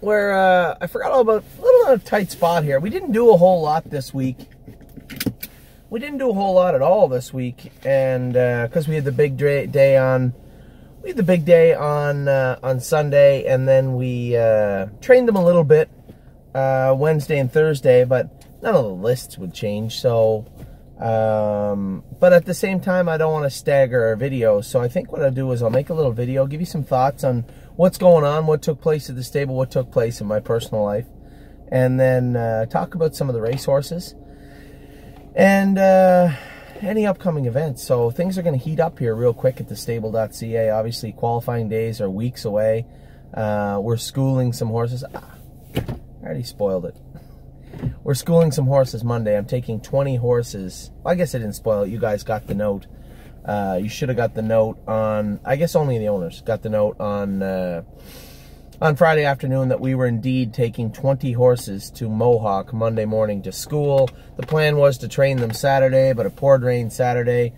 I forgot all about a little tight spot here. We didn't do a whole lot this week. We didn't do a whole lot at all this week, and because we had the big day on, on Sunday, and then we trained them a little bit Wednesday and Thursday, but none of the lists would change. So, but at the same time, I don't want to stagger our videos. So I think what I'll do is I'll make a little video, give you some thoughts on what's going on, what took place at the stable, what took place in my personal life, and then talk about some of the racehorses and any upcoming events. So things are going to heat up here real quick at TheStable.ca. Obviously, qualifying days are weeks away. We're schooling some horses. I already spoiled it. We're schooling some horses Monday. I'm taking 20 horses. Well, I guess I didn't spoil it. You guys got the note. You should have got the note on, I guess only the owners got the note on Friday afternoon that we were indeed taking 20 horses to Mohawk Monday morning to school. The plan was to train them Saturday, but it poured rain Saturday.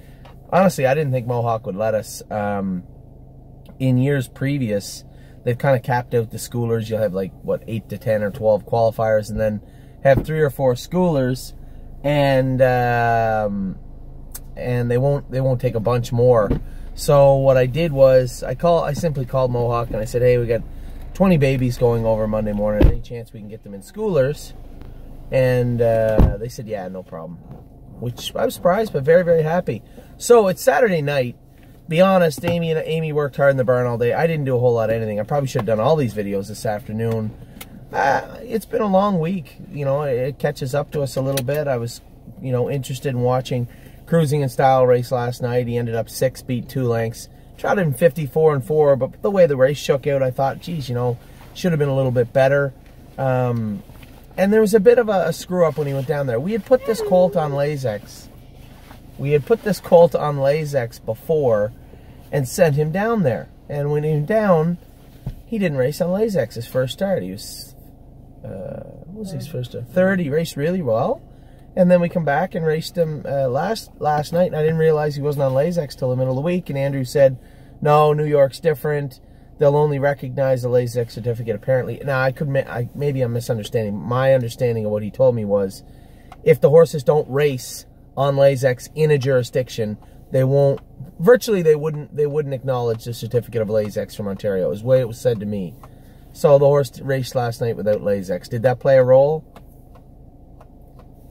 Honestly, I didn't think Mohawk would let us. In years previous, they've kind of capped out the schoolers. You'll have like, what, 8 to 10 or 12 qualifiers, and then have 3 or 4 schoolers, and they won't take a bunch more. So what I did was I simply called Mohawk and I said, hey, we got 20 babies going over Monday morning. Any chance we can get them in schoolers? And they said, yeah, no problem. Which I was surprised, but very, very happy. So it's Saturday night. Be honest, Amy worked hard in the barn all day. I didn't do a whole lot of anything. I probably should have done all these videos this afternoon. It's been a long week. You know, it catches up to us a little bit. I was, you know, interested in watching Cruising in Style race last night. He ended up 6, beat 2 lengths. Tried him 54-4, but the way the race shook out, I thought, geez, you know, should have been a little bit better. And there was a bit of a screw-up when he went down there. We had put this colt on Lasix. Before and sent him down there. And when he went down, he didn't race on Lasix his first start. He was, what was his first start? Third. He raced really well. And then we come back and raced him last night, and I didn't realize he wasn't on Lasix till the middle of the week. And Andrew said, no, New York's different. They'll only recognize the Lasix certificate, apparently. Now, maybe I'm misunderstanding. My understanding of what he told me was, if the horses don't race on Lasix in a jurisdiction, they won't, virtually they wouldn't acknowledge the certificate of Lasix from Ontario, is the way it was said to me. So the horse raced last night without Lasix. Did that play a role?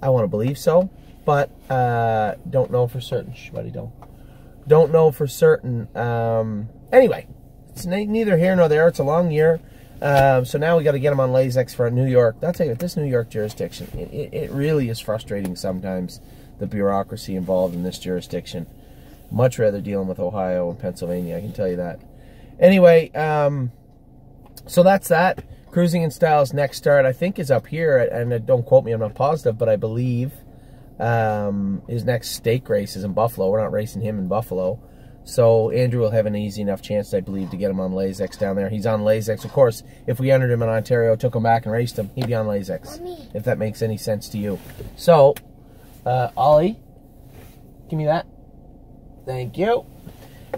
I want to believe so, but don't know for certain. Shh, buddy, don't know for certain. Anyway, it's neither here nor there. It's a long year, so now we got to get him on Lasix for New York. I'll tell you, this New York jurisdiction, it really is frustrating sometimes, the bureaucracy involved in this jurisdiction. Much rather dealing with Ohio and Pennsylvania, I can tell you that. Anyway, so that's that. Cruising in Style's next start, I think, is up here, and don't quote me, I'm not positive, but I believe his next stake race is in Buffalo. We're not racing him in Buffalo. So Andrew will have an easy enough chance, I believe, to get him on Lasix down there. He's on Lasix. Of course, if we entered him in Ontario, took him back and raced him, he'd be on Lasix, if that makes any sense to you. So, Ollie, give me that. Thank you.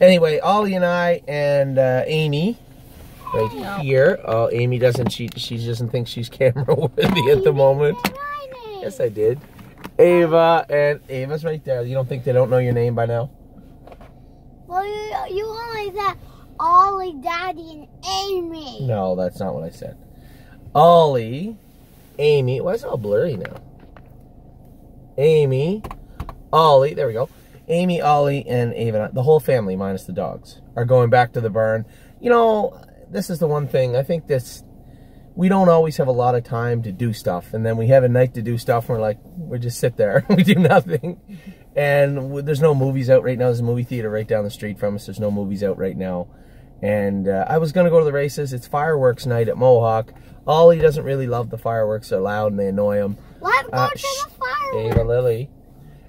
Anyway, Ollie and I and Amy, right here. Oh, Amy doesn't, she doesn't think she's camera worthy at the moment. Yes, I did. Ava, and Ava's right there. You don't think they don't know your name by now? Well, you only said Ollie, Daddy, and Amy. No, that's not what I said. Ollie, Amy, why is it all blurry now? Amy, Ollie, there we go. Amy, Ollie, and Ava, the whole family minus the dogs, are going back to the barn. You know, this is the one thing, I think we don't always have a lot of time to do stuff, and then we have a night to do stuff, and we're like, we just sit there, we do nothing. And there's no movies out right now. There's a movie theater right down the street from us. There's no movies out right now. And I was going to go to the races. It's fireworks night at Mohawk. Ollie doesn't really love the fireworks. They're loud and they annoy him. Let's go to the fireworks. Ava Lily.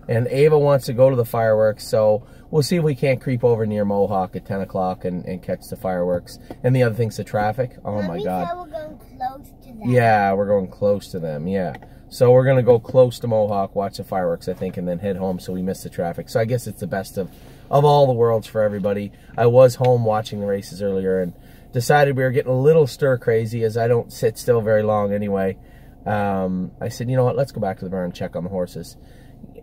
And Ava wants to go to the fireworks, so we'll see if we can't creep over near Mohawk at 10 o'clock and catch the fireworks. And the other thing's the traffic. Oh, my God. Said we're going close to them. Yeah, we're going close to them, yeah. So we're going to go close to Mohawk, watch the fireworks, I think, and then head home so we miss the traffic. So I guess it's the best of all the worlds for everybody. I was home watching the races earlier and decided we were getting a little stir crazy, as I don't sit still very long anyway. I said, you know what, let's go back to the barn and check on the horses.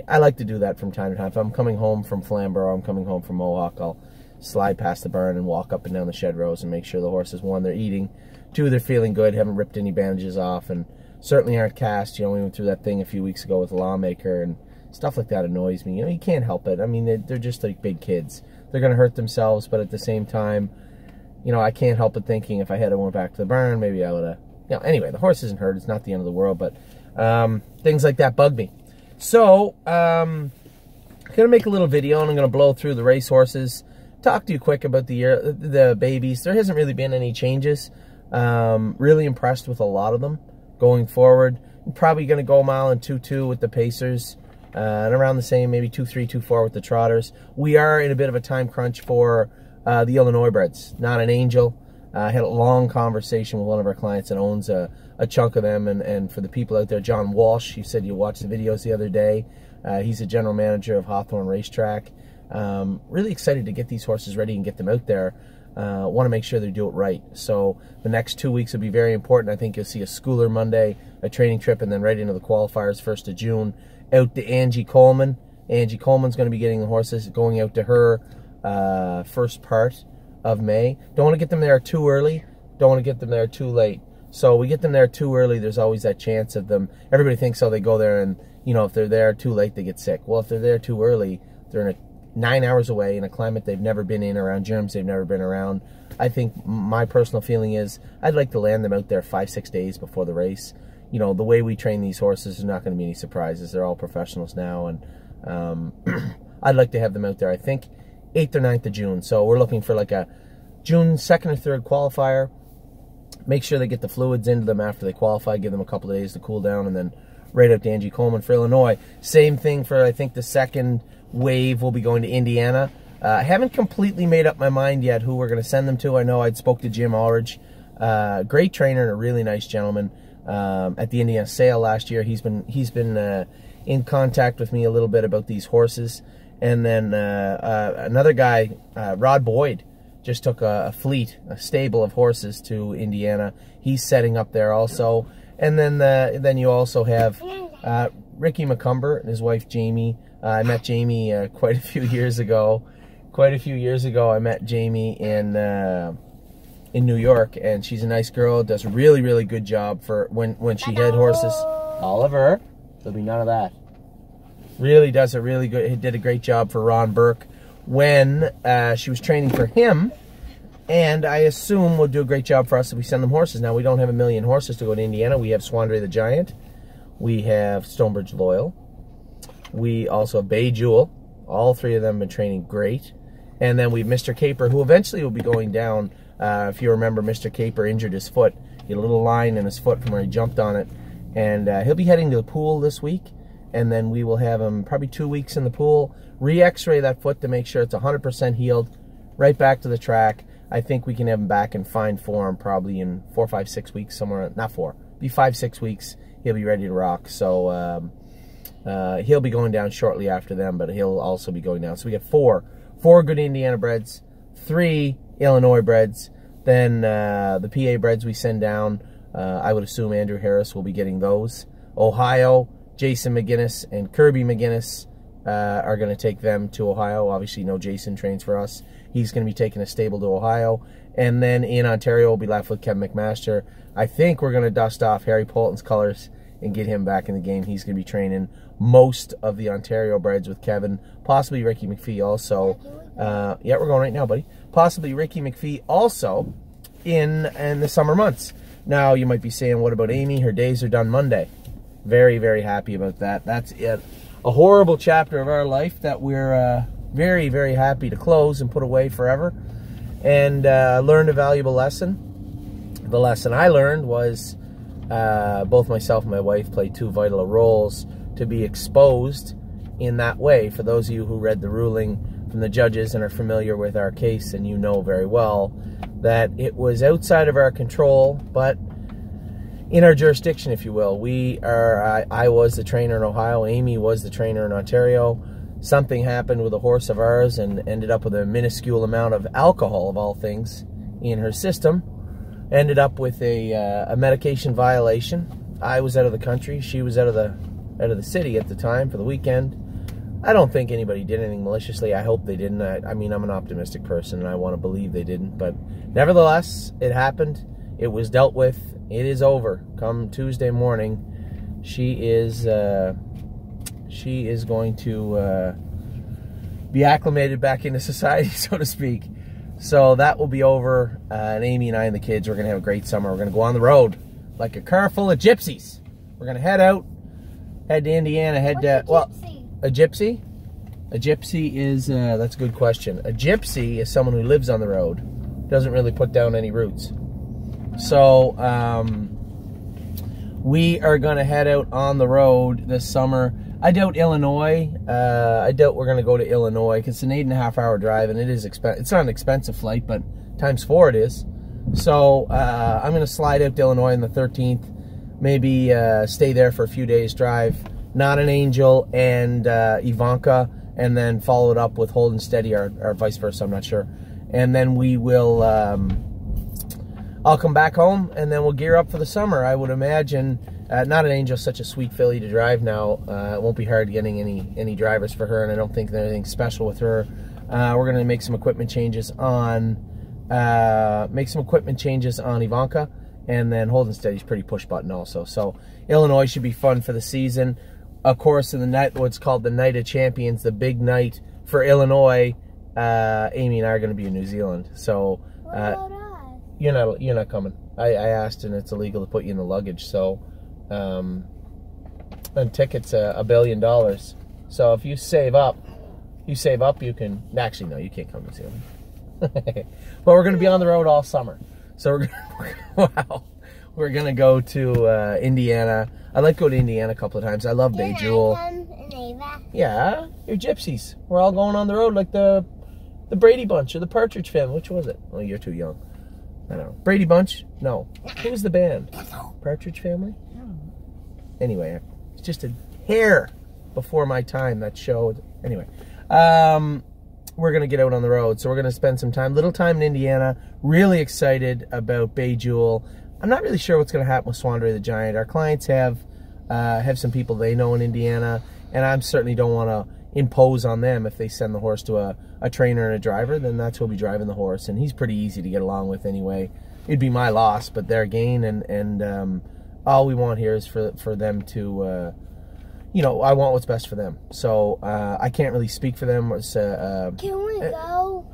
I like to do that from time to time. If I'm coming home from Flamborough, I'm coming home from Mohawk, I'll slide past the barn and walk up and down the shed rows and make sure the horses, one, they're eating, two, they're feeling good, haven't ripped any bandages off, and certainly aren't cast. You know, we went through that thing a few weeks ago with the lawmaker, and stuff like that annoys me. You know, you can't help it. I mean, they're just like big kids. They're going to hurt themselves, but at the same time, you know, I can't help but thinking if I had went back to the barn, maybe I would have, you know, anyway, the horse isn't hurt. It's not the end of the world, but things like that bug me. So, I'm going to make a little video, and I'm going to blow through the race horses, talk to you quick about the babies. There hasn't really been any changes. Really impressed with a lot of them going forward. I'm probably going to go 1 2.2 miles with the Pacers, and around the same, maybe 2.3, 2.4 with the Trotters. We are in a bit of a time crunch for the Illinois breds. Not an Angel. I had a long conversation with one of our clients that owns a chunk of them, and for the people out there, John Walsh, you said you watched the videos the other day. He's a general manager of Hawthorne Racetrack. Really excited to get these horses ready and get them out there. Want to make sure they do it right. So the next 2 weeks will be very important. I think you'll see a schooler Monday, a training trip, and then right into the qualifiers 1st of June. Out to Angie Coleman. Angie Coleman's going to be getting the horses, going out to her first part of May. Don't want to get them there too early. Don't want to get them there too late. So we get them there too early, there's always that chance of them. Everybody thinks, oh, they go there and, you know, if they're there too late, they get sick. Well, if they're there too early, they're in 9 hours away in a climate they've never been in, around germs they've never been around. I think my personal feeling is I'd like to land them out there 5-6 days before the race. You know, the way we train these horses is not going to be any surprises. They're all professionals now, and I'd like to have them out there, I think, 8th or 9th of June. So we're looking for like a June 2nd or 3rd qualifier. Make sure they get the fluids into them after they qualify, give them a couple of days to cool down, and then right up to Angie Coleman for Illinois. Same thing for, I think, the second wave will be going to Indiana. I haven't completely made up my mind yet who we're going to send them to. I know I'd spoke to Jim Aldridge, great trainer and a really nice gentleman at the Indiana sale last year. He's been in contact with me a little bit about these horses. And then another guy, Rod Boyd, just took a stable of horses to Indiana. He's setting up there also. And then you also have Ricky McCumber and his wife Jamie. I met Jamie quite a few years ago. I met Jamie in New York, and she's a nice girl. Does a really, really good job for when she had horses. Oliver, there'll be none of that. Really does a really good. He did a great job for Ron Burke when she was training for him, and I assume will do a great job for us if we send them horses. Now, we don't have a million horses to go to Indiana. We have Swandre the Giant. We have Stonebridge Loyal. We also have Bay Jewel. All three of them have been training great. And then we have Mr. Caper, who eventually will be going down. If you remember, Mr. Caper injured his foot. He had a little line in his foot from where he jumped on it. And he'll be heading to the pool this week. And then we will have him probably 2 weeks in the pool. Re-x-ray that foot to make sure it's 100% healed. Right back to the track. I think we can have him back in fine form probably in 4, 5, 6 weeks somewhere. Not 4. Be 5, 6 weeks. He'll be ready to rock. So he'll be going down shortly after them, but he'll also be going down. So we get four good Indiana breds, 3 Illinois breds. Then the PA breds we send down, I would assume Andrew Harris will be getting those. Ohio, Jason McGinnis and Kirby McGinnis are going to take them to Ohio. Obviously, no Jason trains for us. He's going to be taking a stable to Ohio. And then in Ontario, we'll be left with Kevin McMaster. I think we're going to dust off Harry Polton's colors and get him back in the game. He's going to be training most of the Ontario breds with Kevin, possibly Ricky McPhee also. Yeah, we're going right now, buddy. Possibly Ricky McPhee also in the summer months. Now, you might be saying, what about Amy? Her days are done Monday. Very, very happy about that. That's it. A horrible chapter of our life that we're very, very happy to close and put away forever. And learned a valuable lesson. The lesson I learned was both myself and my wife played 2 vital roles to be exposed in that way. For those of you who read the ruling from the judges and are familiar with our case, and you know very well that it was outside of our control, but in our jurisdiction, if you will. I was the trainer in Ohio. Amy was the trainer in Ontario. Something happened with a horse of ours and ended up with a minuscule amount of alcohol, of all things, in her system. Ended up with a medication violation. I was out of the country. She was out of the city at the time for the weekend. I don't think anybody did anything maliciously. I hope they didn't. I mean, I'm an optimistic person, and I want to believe they didn't. But nevertheless, it happened. It was dealt with. It is over. Come Tuesday morning, she is going to be acclimated back into society, so to speak. So that will be over. And Amy and I and the kids, we're going to have a great summer. We're going to go on the road like a car full of gypsies. We're going to head out, head to Indiana, a gypsy? A gypsy is, that's a good question. A gypsy is someone who lives on the road, doesn't really put down any roots. So, we are going to head out on the road this summer. I doubt Illinois. I doubt we're going to go to Illinois because it's an 8.5 hour drive, and it's not an expensive flight, but times 4 it is. So, I'm going to slide out to Illinois on the 13th, maybe stay there for a few days, drive Not an Angel and Ivanka, and then follow it up with Hold and Steady, or vice versa, I'm not sure. And then we will, I'll come back home, and then we'll gear up for the summer. I would imagine, Not an Angel is such a sweet filly to drive now. It won't be hard getting any drivers for her, and I don't think there's anything special with her. We're going to make some equipment changes on, Ivanka, and then Hold and Steady is pretty push button also. So Illinois should be fun for the season. Of course, in the night, what's called the Night of Champions, the big night for Illinois, Amy and I are going to be in New Zealand. So What about us? you're not coming. I asked, and it's illegal to put you in the luggage. So, and tickets $1 billion. So if you save up, you can. Actually, no, you can't come to New Zealand. But we're going to be on the road all summer. So we're going to go to Indiana. I'd like to go to Indiana a couple of times. I love Bay Jewel. Yeah, you're gypsies. We're all going on the road like the Brady Bunch or the Partridge Family. Which was it? Oh, you're too young. I don't know. Brady Bunch? No. Who was the band? Partridge Family? Anyway, it's just a hair before my time, that show. Anyway, we're going to get out on the road. So we're going to spend some little time in Indiana. Really excited about Bay Jewel. I'm not really sure what's going to happen with Swandray the Giant. Our clients have some people they know in Indiana, and I certainly don't want to impose on them. If they send the horse to a trainer and a driver, then that's who'll be driving the horse, and he's pretty easy to get along with anyway. It'd be my loss, but their gain, and all we want here is for them to, I want what's best for them. So I can't really speak for them. Can we go?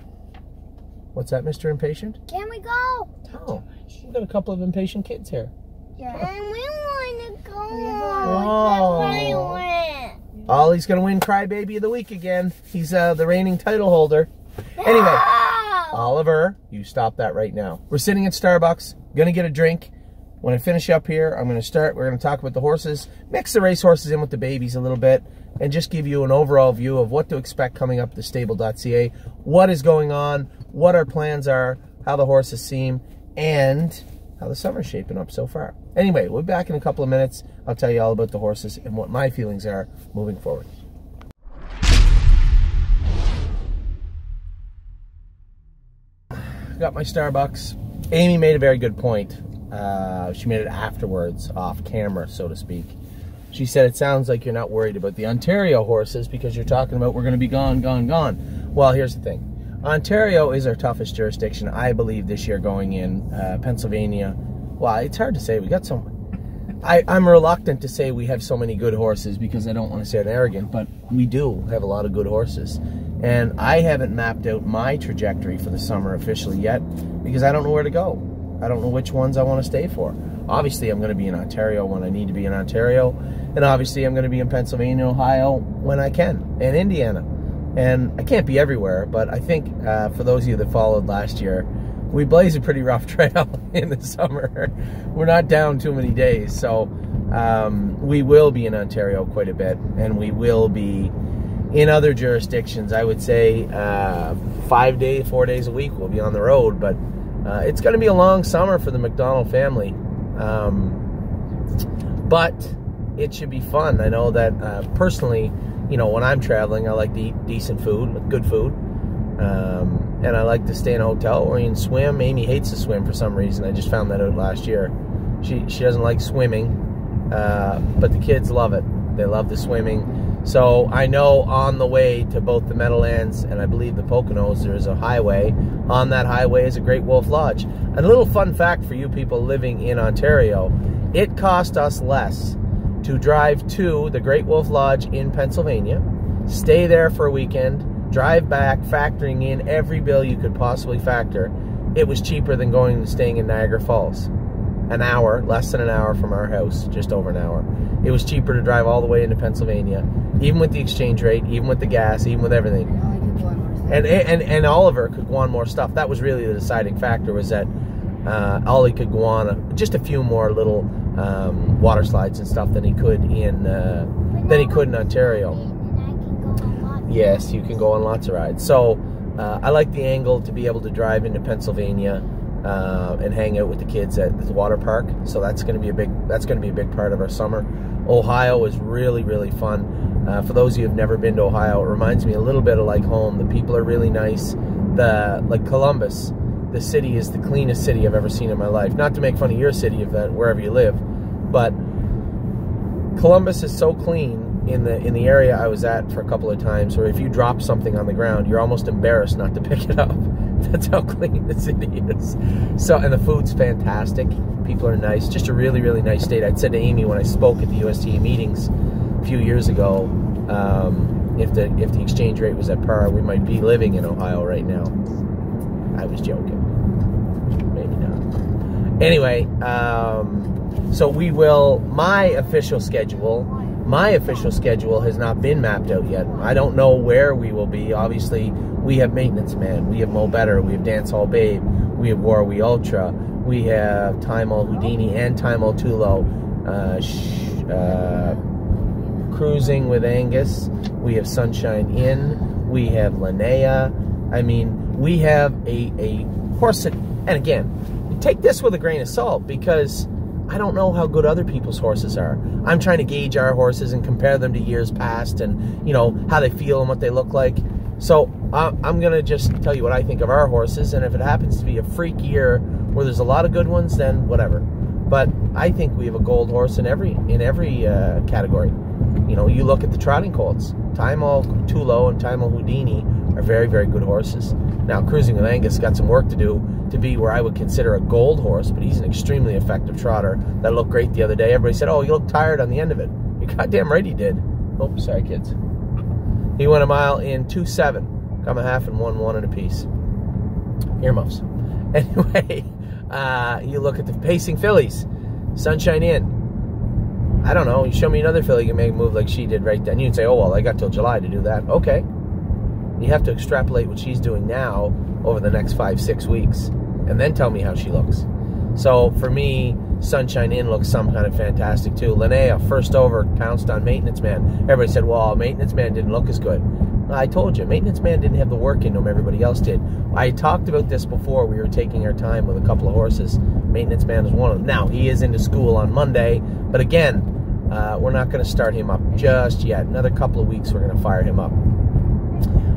What's that, Mr. Impatient? Can we go? Oh, we've got a couple of impatient kids here. Yeah. And we want to go. Oh. Ollie's going to win Crybaby of the Week again. He's the reigning title holder. Anyway, Oliver, you stop that right now. We're sitting at Starbucks, going to get a drink. When I finish up here, I'm going to start. We're going to talk about the horses, mix the race horses in with the babies a little bit, and just give you an overall view of what to expect coming up to TheStable.ca, what is going on, what our plans are, how the horses seem, and how the summer's shaping up so far. Anyway, we'll be back in a couple of minutes. I'll tell you all about the horses and what my feelings are moving forward. Got my Starbucks. Amy made a very good point. She made it afterwards, off camera, so to speak. She said, it sounds like you're not worried about the Ontario horses because you're talking about we're going to be gone. Well, here's the thing. Ontario is our toughest jurisdiction, I believe, this year going in. Pennsylvania, well, it's hard to say. We got some. I'm reluctant to say we have so many good horses because I don't want to sound arrogant, but we do have a lot of good horses. And I haven't mapped out my trajectory for the summer officially yet because I don't know where to go. I don't know which ones I want to stay for. Obviously, I'm going to be in Ontario when I need to be in Ontario. And obviously, I'm going to be in Pennsylvania, Ohio when I can, and Indiana. And I can't be everywhere, but I think for those of you that followed last year, we blazed a pretty rough trail in the summer. We're not down too many days, so we will be in Ontario quite a bit, and we will be in other jurisdictions. I would say 4 days a week we'll be on the road, but it's going to be a long summer for the McDonald family. But it should be fun. I know that personally, you know, when I'm traveling, I like to eat decent food, good food. and I like to stay in a hotel or even swim. Amy hates to swim for some reason. I just found that out last year. She doesn't like swimming, but the kids love it. They love the swimming. So I know on the way to both the Meadowlands and I believe the Poconos, there's a highway. On that highway is a Great Wolf Lodge. A little fun fact for you people living in Ontario, it cost us less to drive to the Great Wolf Lodge in Pennsylvania, stay there for a weekend, drive back, factoring in every bill you could possibly factor. It was cheaper than going and staying in Niagara Falls. An hour, less than an hour from our house, just over an hour. It was cheaper to drive all the way into Pennsylvania, even with the exchange rate, even with the gas, even with everything. And Oliver could go on more stuff. That was really the deciding factor, was that Ollie could go on just a few more little water slides and stuff than he could in Ontario. Yes, you can go on lots of rides. So I like the angle to be able to drive into Pennsylvania and hang out with the kids at the water park. So that's going to be a big part of our summer. Ohio is really, really fun. For those of you who have never been to Ohio, it reminds me a little bit of like home. The people are really nice. Like Columbus, the city is the cleanest city I've ever seen in my life. Not to make fun of your city, wherever you live, but Columbus is so clean in the area I was at for a couple of times, where if you drop something on the ground, you're almost embarrassed not to pick it up. That's how clean the city is. So, and the food's fantastic. People are nice. Just a really, really nice state. I'd said to Amy when I spoke at the USTA meetings a few years ago, if the exchange rate was at par, we might be living in Ohio right now. I was joking. Maybe not. Anyway, so we will, my official schedule has not been mapped out yet. I don't know where we will be. Obviously, we have Maintenance Man, we have Mo Better, we have Dance Hall Babe, we have Warwee Ultra, we have Time All Houdini and Time All Tulo, Cruising with Angus, we have Sunshine Inn, we have Linnea. I mean, we have a horse that, and again, take this with a grain of salt, because I don't know how good other people's horses are. I'm trying to gauge our horses and compare them to years past, and you know how they feel and what they look like. So I'm gonna just tell you what I think of our horses, and if it happens to be a freak year where there's a lot of good ones, then whatever. But I think we have a gold horse in every category. You know, you look at the trotting colts. Time All Tulo and Time All Houdini are very, very good horses. Now, Cruising with Angus got some work to do to be where I would consider a gold horse, but he's an extremely effective trotter. That looked great the other day. Everybody said, oh, you look tired on the end of it. You're goddamn right he did. Oh, sorry, kids. He went a mile in 2.7, come a half and 1 and a piece. Earmuffs. Anyway, you look at the pacing fillies. Sunshine Inn. I don't know. You show me another filly you can make a move like she did right then. You can say, oh, well, I got till July to do that. Okay. You have to extrapolate what she's doing now over the next 5-6 weeks, and then tell me how she looks. So for me, Sunshine Inn looks some kind of fantastic too. Linnea, first over, pounced on Maintenance Man. Everybody said, well, Maintenance Man didn't look as good. I told you, Maintenance Man didn't have the work in him everybody else did. I talked about this before. We were taking our time with a couple of horses. Maintenance Man is one of them. Now, he is into school on Monday, but again, we're not going to start him up just yet. Another couple of weeks, we're going to fire him up.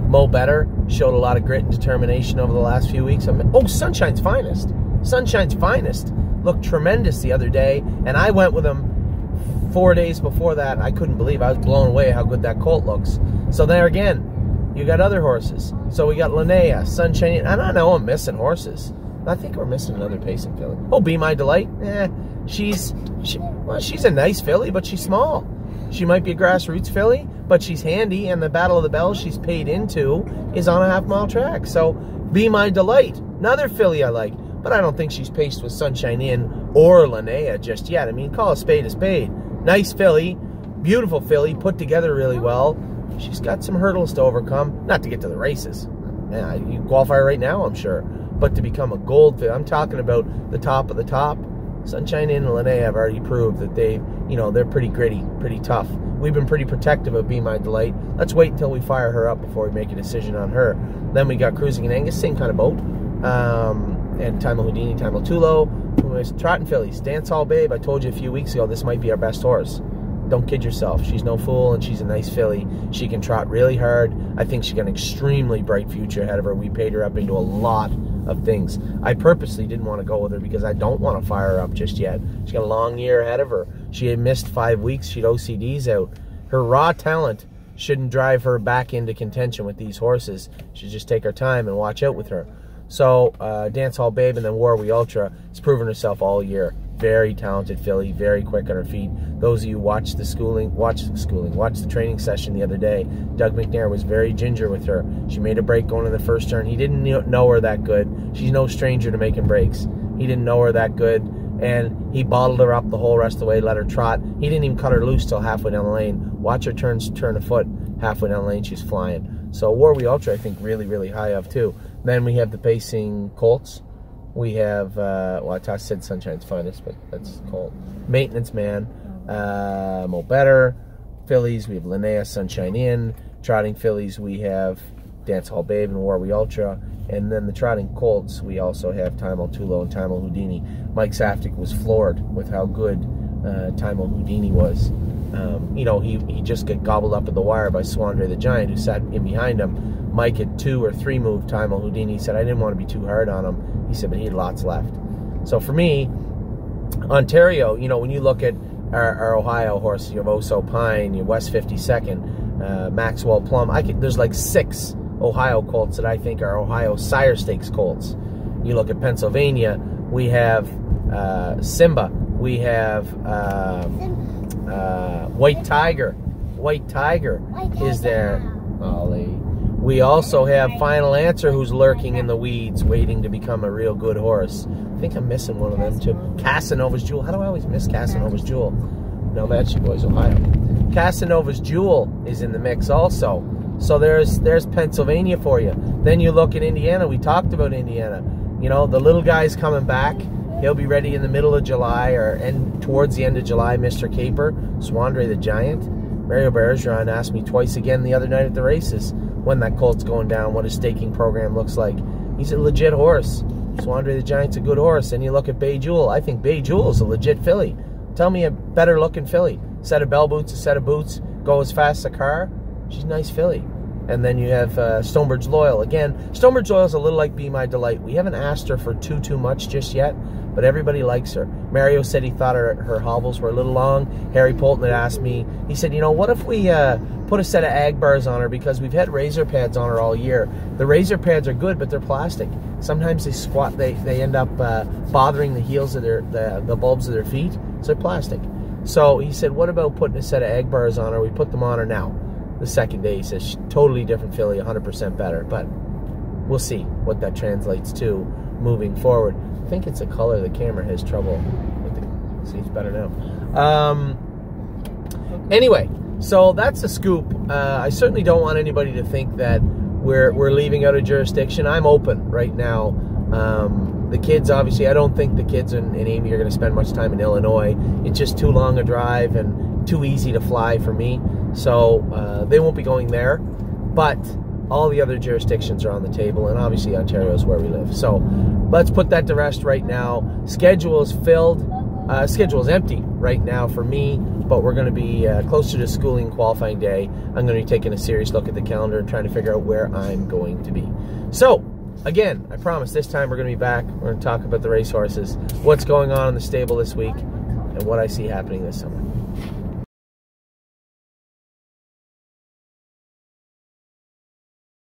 Mo Better showed a lot of grit and determination over the last few weeks. Oh, Sunshine's Finest. Sunshine's Finest looked tremendous the other day, and I went with him 4 days before that. I couldn't believe, I was blown away how good that colt looks. So there again, you got other horses. So we got Linnea, Sunshine, and I know I'm missing horses. I think we're missing another pacing filly. Oh, Be My Delight. She's a nice filly, but she's small. She might be a grassroots filly, but she's handy, and the Battle of the Bells she's paid into is on a half-mile track. So, Be My Delight, another filly I like, but I don't think she's paced with Sunshine Inn or Linnea just yet. I mean, call a spade a spade. Nice filly, beautiful filly, put together really well. She's got some hurdles to overcome, not to get to the races. Yeah, you can qualify right now, I'm sure, but to become a gold filly, I'm talking about the top of the top. Sunshine Inn and Linnea have already proved that they're pretty gritty, pretty tough. We've been pretty protective of Be My Delight. Let's wait until we fire her up before we make a decision on her. Then we got Cruising and Angus, same kind of boat. And Time All Houdini, Time All Tulo. Trotting fillies, Dance Hall Babe. I told you a few weeks ago this might be our best horse. don't kid yourself. She's no fool, and she's a nice filly. She can trot really hard. I think she's got an extremely bright future ahead of her. We paid her up into a lot of things. I purposely didn't want to go with her because I don't want to fire her up just yet. She's got a long year ahead of her. She had missed 5 weeks. She'd OCDs out. Her raw talent shouldn't drive her back into contention with these horses. She should just take her time and watch out with her. So, Dance Hall Babe and then War We Ultra has proven herself all year. Very talented filly, very quick on her feet. Those of you who watched the training session the other day, Doug McNair was very ginger with her. She made a break going in the first turn. He didn't know her that good. She's no stranger to making breaks. He didn't know her that good, and he bottled her up the whole rest of the way, let her trot. He didn't even cut her loose till halfway down the lane. Watch her turn a foot halfway down the lane. She's flying. So War We Ultra, I think, really, really high of too. Then we have the pacing colts. We have, well, I said Sunshine's Finest, but that's Colt. Maintenance Man, Mo Better. Fillies, we have Linnea, Sunshine Inn. Trotting fillies, we have Dance Hall Babe and War We Ultra. And then the trotting colts, we also have Time Tulo and Time Houdini. Mike Safdie was floored with how good Time Houdini was. You know, he just got gobbled up at the wire by Swandre the Giant, who sat in behind him. Mike had 2 or 3 moved Time Houdini. He said, I didn't want to be too hard on him. He said, but he had lots left. So for me, Ontario, you know, when you look at our Ohio horses, you have Oso Pine, your West 52nd, Maxwell Plum. There's like 6 Ohio colts that I think are Ohio Sire Stakes colts. You look at Pennsylvania, we have Simba. We have White Tiger. White Tiger is there. Ollie. We also have Final Answer, who's lurking in the weeds, waiting to become a real good horse. I think I'm missing one of them too. Casanova's Jewel. How do I always miss Casanova's Jewel? No, Matchy Boys, Ohio. Casanova's Jewel is in the mix also. So there's Pennsylvania for you. Then you look at Indiana. We talked about Indiana. You know, the little guy's coming back. He'll be ready in the middle of July or towards the end of July. Mr. Caper, Swandre the Giant. Mario Bergeron asked me twice again the other night at the races when that colt's going down, what his staking program looks like. He's a legit horse. Swandre the Giant's a good horse. And you look at Bay Jewel. I think Bay Jewel's a legit filly. Tell me a better looking filly. Set of bell boots, a set of boots, go as fast as a car. She's a nice filly. And then you have Stonebridge Loyal. Again, Stonebridge Loyal's a little like Be My Delight. We haven't asked her for too much just yet, but everybody likes her. Mario said he thought her hobbles were a little long. Harry Polton had asked me, he said, you know, what if we put a set of ag bars on her, because we've had razor pads on her all year. The razor pads are good, but they're plastic. Sometimes they squat, they end up bothering the heels of the bulbs of their feet, so they're plastic. So he said, what about putting a set of ag bars on her? We put them on her now. The second day, he says, totally different filly, 100% better, but we'll see what that translates to moving forward. I think it's a color the camera has trouble with the, see, it's better now. Anyway, so that's the scoop. I certainly don't want anybody to think that we're leaving out a jurisdiction. I'm open right now. The kids, obviously, I don't think the kids and Amy are going to spend much time in Illinois. It's just too long a drive and too easy to fly for me. So they won't be going there. But all the other jurisdictions are on the table, and obviously Ontario is where we live. So let's put that to rest right now. Schedule is filled. Schedule is empty right now for me, but we're going to be closer to schooling qualifying day. I'm going to be taking a serious look at the calendar and trying to figure out where I'm going to be. So, again, I promise this time we're going to be back. We're going to talk about the racehorses, what's going on in the stable this week, and what I see happening this summer.